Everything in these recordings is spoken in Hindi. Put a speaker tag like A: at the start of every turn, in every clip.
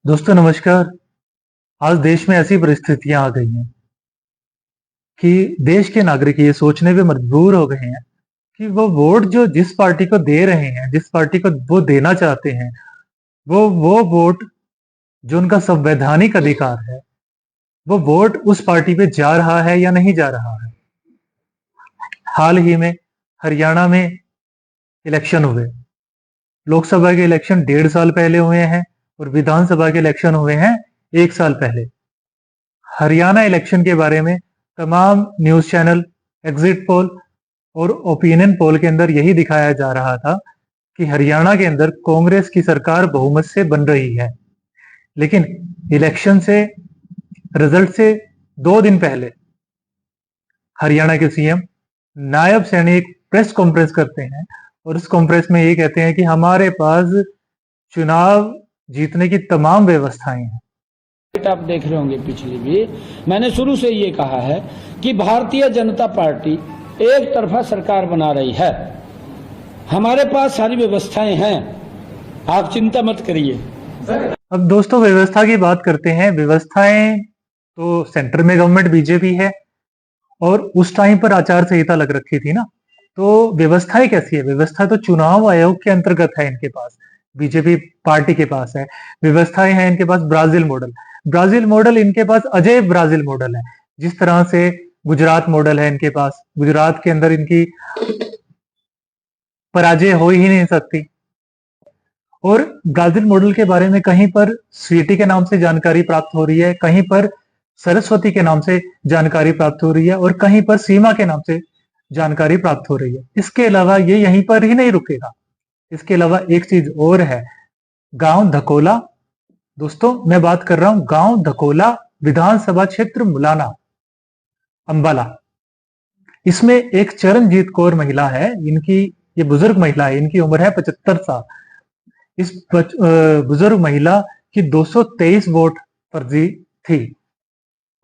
A: दोस्तों नमस्कार। आज देश में ऐसी परिस्थितियां आ गई हैं कि देश के नागरिक ये सोचने पे मजबूर हो गए हैं कि वो वोट जो जिस पार्टी को दे रहे हैं, जिस पार्टी को वो देना चाहते हैं, वो वोट जो उनका संवैधानिक अधिकार है, वो वोट उस पार्टी पे जा रहा है या नहीं जा रहा है। हाल ही में हरियाणा में इलेक्शन हुए। लोकसभा के इलेक्शन 1.5 साल पहले हुए हैं और विधानसभा के इलेक्शन हुए हैं 1 साल पहले। हरियाणा इलेक्शन के बारे में तमाम न्यूज चैनल, एग्जिट पोल और ओपिनियन पोल के अंदर यही दिखाया जा रहा था कि हरियाणा के अंदर कांग्रेस की सरकार बहुमत से बन रही है। लेकिन इलेक्शन से रिजल्ट से 2 दिन पहले हरियाणा के सीएम नायब सैनी एक प्रेस कॉन्फ्रेंस करते हैं और उस कॉन्फ्रेंस में ये कहते हैं कि हमारे पास चुनाव जीतने की तमाम व्यवस्थाएं हैं।
B: आप देख रहे होंगे पिछली भी मैंने शुरू से ये कहा है कि भारतीय जनता पार्टी एक तरफा सरकार बना रही है। हमारे पास सारी व्यवस्थाएं हैं, आप चिंता मत करिए।
A: अब दोस्तों व्यवस्था की बात करते हैं। व्यवस्थाएं तो सेंटर में गवर्नमेंट बीजेपी है और उस टाइम पर आचार संहिता लग रखी थी ना, तो व्यवस्थाएं कैसी है? व्यवस्था तो चुनाव आयोग के अंतर्गत है इनके पास, बीजेपी पार्टी के पास है। व्यवस्थाएं हैं इनके पास ब्राजील मॉडल इनके पास अजय ब्राजील मॉडल है। जिस तरह से गुजरात मॉडल है इनके पास, गुजरात के अंदर इनकी पराजय हो ही नहीं सकती। और ब्राजील मॉडल के बारे में कहीं पर स्वीटी के नाम से जानकारी प्राप्त हो रही है, कहीं पर सरस्वती के नाम से जानकारी प्राप्त हो रही है और कहीं पर सीमा के नाम से जानकारी प्राप्त हो रही है। इसके अलावा ये यहीं पर ही नहीं रुकेगा। इसके अलावा एक चीज और है, गांव धकोला। दोस्तों मैं बात कर रहा हूं गांव धकोला विधानसभा क्षेत्र मुलाना अंबाला। इसमें एक चरणजीत कौर महिला है, इनकी ये बुजुर्ग महिला है, इनकी उम्र है 75 साल। इस बुजुर्ग महिला की 223 वोट फर्जी थी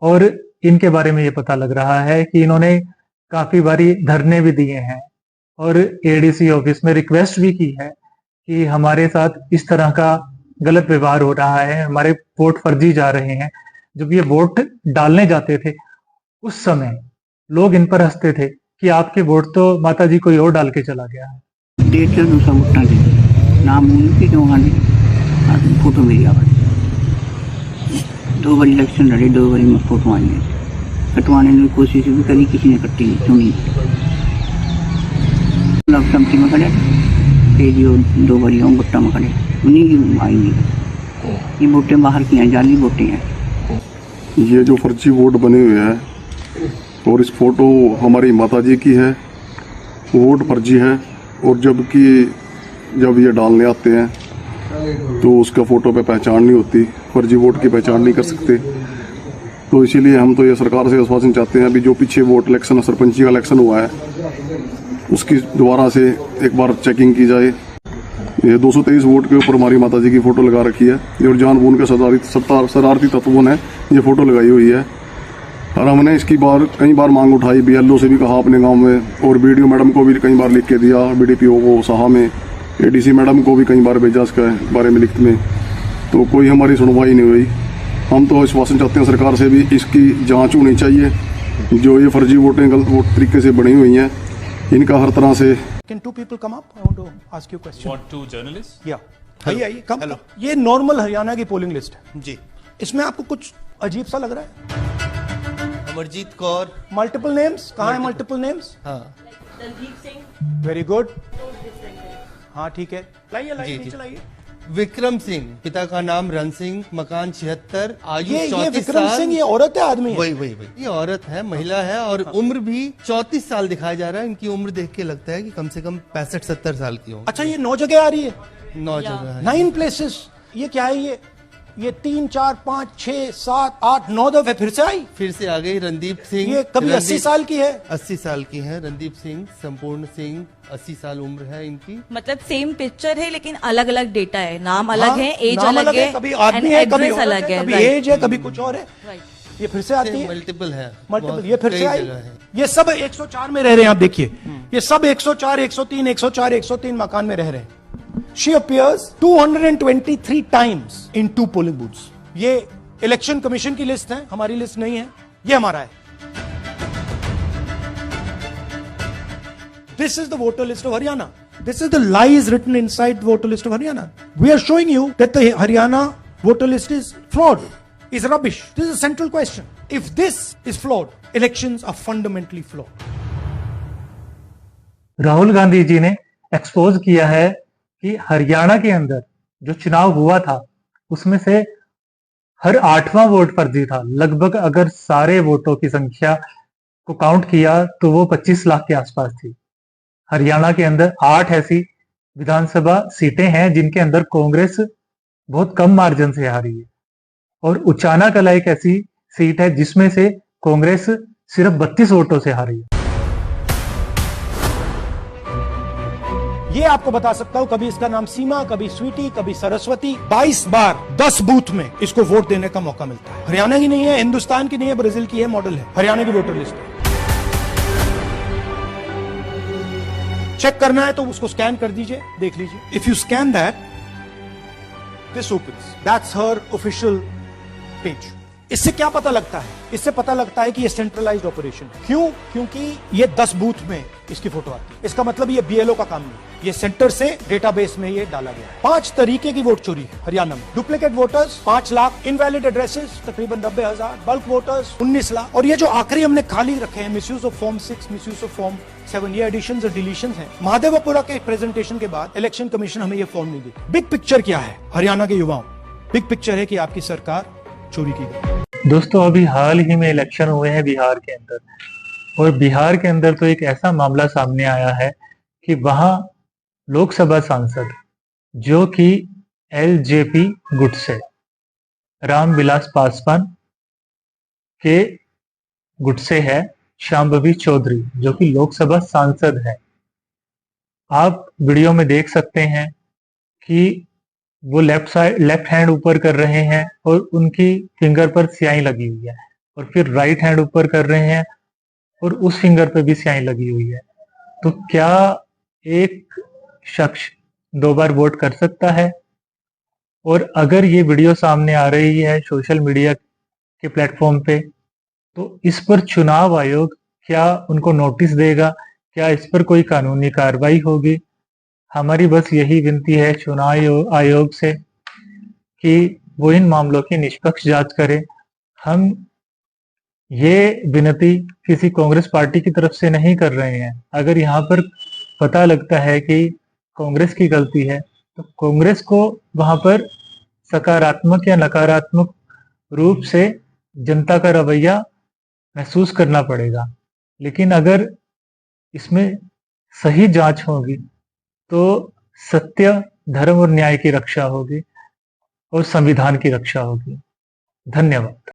A: और इनके बारे में ये पता लग रहा है कि इन्होंने काफी बारी धरने भी दिए हैं और एडीसी ऑफिस में रिक्वेस्ट भी की है कि हमारे साथ इस तरह का गलत व्यवहार हो रहा है, हमारे वोट फर्जी जा रहे हैं। जब ये वोट डालने जाते थे उस समय लोग इन पर हंसते थे कि आपके वोट तो माता जी कोई और डाल के चला गया है।
C: नाम फोटो मेरी आवाज 2 बार इलेक्शन लड़े, 2 बार में फोटो आई है। कटवाने की कोशिश भी करी, किसी ने कट्टी नहीं, चुनी समती में खड़े जो 2 बारी गुट्टा में खड़े, उन्हीं की आई नहीं। ये वोटें बाहर की हैं, जाली वोटें हैं।
D: ये जो फर्जी वोट बने हुए हैं और इस फोटो हमारी माता जी की है, वोट फर्जी है। और जब ये डालने आते हैं तो उसका फोटो पे पहचान नहीं होती, फर्जी वोट की पहचान नहीं कर सकते। तो इसीलिए हम तो ये सरकार से आश्वासन चाहते हैं, अभी जो पीछे वोट इलेक्शन सरपंची का इलेक्शन हुआ है उसकी दोबारा से एक बार चेकिंग की जाए। ये 223 वोट के ऊपर हमारी माता जी की फोटो लगा रखी है और जानबूझ के शरारती तत्वों ने ये फोटो लगाई हुई है। और हमने इसकी कई बार मांग उठाई, बीएलओ से भी कहा अपने गांव में, और बीडीओ मैडम को भी कई बार लिख के दिया, बीडीपीओ को साहा में, एडीसी मैडम को भी कई बार भेजा इसके बारे में लिखत में, तो कोई हमारी सुनवाई नहीं हुई। हम तो आश्वासन चाहते हैं सरकार से भी इसकी जांच होनी चाहिए। जो ये फर्जी वोटें गलत वोट तरीके से बनी हुई हैं, इनका हर तरह से।
E: Can 2 people come up? I want to ask you a question.
F: What, 2 journalists?
E: Yeah. आइए कम। ये नॉर्मल हरियाणा की पोलिंग लिस्ट है जी। इसमें आपको कुछ अजीब सा लग रहा है?
F: अमरजीत कौर।
E: मल्टीपल नेम्स कहाँ है? Multiple names.
F: हाँ।
G: दलजीत सिंह।
E: Very good. हाँ ठीक है, लाइए नीचे लाइए।
F: विक्रम सिंह, पिता का नाम रन सिंह, मकान 76, आयु 34 साल।
E: ये विक्रम सिंह ये औरत है आदमी है?
F: वही ये औरत है, महिला है और उम्र भी 34 साल दिखाया जा रहा है। इनकी उम्र देख के लगता है कि कम से कम 65-70 साल की हो।
E: अच्छा, ये 9 जगह आ रही है?
F: 9 जगह,
E: 9 प्लेसेस। ये क्या है? ये 3, 4, 5, 6, 7, 8, 9 दफे फिर से आ गई। रणदीप सिंह, ये कभी 80 साल की है?
F: 80 साल की है रणदीप सिंह। संपूर्ण सिंह 80 साल उम्र है इनकी।
G: मतलब सेम पिक्चर है लेकिन अलग अलग डेटा है, नाम अलग है, एज अलग है,
E: कभी आदमी है, कभी
G: अलग है,
E: कभी एज है, कभी कुछ और है। ये फिर से आती है,
F: मल्टीपल है,
E: ये फिर से आई। ये सब 104 में रह रहे हैं, आप देखिए ये सब 104, 103, 104, 103 मकान में रह रहे हैं। She appears 223 times in 2 polling booths. ये इलेक्शन कमीशन की लिस्ट है, हमारी लिस्ट नहीं है, ये हमारा है. This is the voter list of Haryana. This is the lies written inside the voter list of Haryana. We are showing you that the Haryana voter list is flawed, is rubbish. This is a central question. If this is flawed, elections are fundamentally flawed.
A: Rahul Gandhi ji ने एक्सपोज किया है कि हरियाणा के अंदर जो चुनाव हुआ था उसमें से हर 8वां वोट फर्जी था. लगभग अगर सारे वोटों की संख्या को काउंट किया तो वो 25 लाख के आसपास थी. हरियाणा के अंदर 8 ऐसी विधानसभा सीटें हैं जिनके अंदर कांग्रेस बहुत कम मार्जिन से हारी है, और उचाना कला एक ऐसी सीट है जिसमें से कांग्रेस सिर्फ 32 वोटों से हारी है.
E: ये आपको बता सकता हूं, कभी इसका नाम सीमा, कभी स्वीटी, कभी सरस्वती. 22 बार 10 बूथ में इसको वोट देने का मौका मिलता है. हरियाणा की नहीं है, हिंदुस्तान की नहीं है, ब्राजील की है, मॉडल है. हरियाणा की वोटर लिस्ट है. चेक करना है तो उसको स्कैन कर दीजिए, देख लीजिए. If you scan that, this opens. That's her official page. इससे क्या पता लगता है? इससे पता लगता है कि ये सेंट्रलाइज्ड ऑपरेशन है. क्यों? क्योंकि ये 10 बूथ में इसकी फोटो आती है. इसका मतलब ये बीएलओ का काम नहीं, ये सेंटर से डेटाबेस में ये डाला गया है. 5 तरीके की वोट चोरी है हरियाणा में. Duplicate voters 5 lakh, invalid addresses तकरीबन 90,000, बल्क वोटर्स 19 लाख, और ये जो आखिरी हमने खाली रखे हैं, misuse of form 6, misuse of form 7, ये एडिशंस और डिलीशंस हैं. महादेवपुरा के प्रेजेंटेशन के बाद इलेक्शन कमीशन हमें ये फॉर्म नहीं देती. बिग पिक्चर क्या है हरियाणा के युवाओं? बिग पिक्चर है कि आपकी सरकार चोरी की गई.
A: दोस्तों, अभी हाल ही में इलेक्शन हुए हैं बिहार के अंदर, और बिहार के अंदर तो एक ऐसा मामला सामने आया है कि वहां लोकसभा सांसद जो कि एलजेपी गुट से रामविलास पासवान के गुट से है, शांभवी चौधरी, जो कि लोकसभा सांसद है. आप वीडियो में देख सकते हैं कि वो लेफ्ट हैंड ऊपर कर रहे हैं और उनकी फिंगर पर स्याही लगी हुई है, और फिर राइट हैंड ऊपर कर रहे हैं और उस फिंगर पर भी स्याही लगी हुई है. तो क्या एक शख्स 2 बार वोट कर सकता है? और अगर ये वीडियो सामने आ रही है सोशल मीडिया के प्लेटफॉर्म पे, तो इस पर चुनाव आयोग क्या उनको नोटिस देगा? क्या इस पर कोई कानूनी कार्रवाई होगी? हमारी बस यही विनती है चुनाव आयोग से कि वो इन मामलों की निष्पक्ष जांच करे. हम ये विनती किसी कांग्रेस पार्टी की तरफ से नहीं कर रहे हैं. अगर यहाँ पर पता लगता है कि कांग्रेस की गलती है तो कांग्रेस को वहां पर सकारात्मक या नकारात्मक रूप से जनता का रवैया महसूस करना पड़ेगा. लेकिन अगर इसमें सही जांच होगी तो सत्य, धर्म और न्याय की रक्षा होगी और संविधान की रक्षा होगी. धन्यवाद.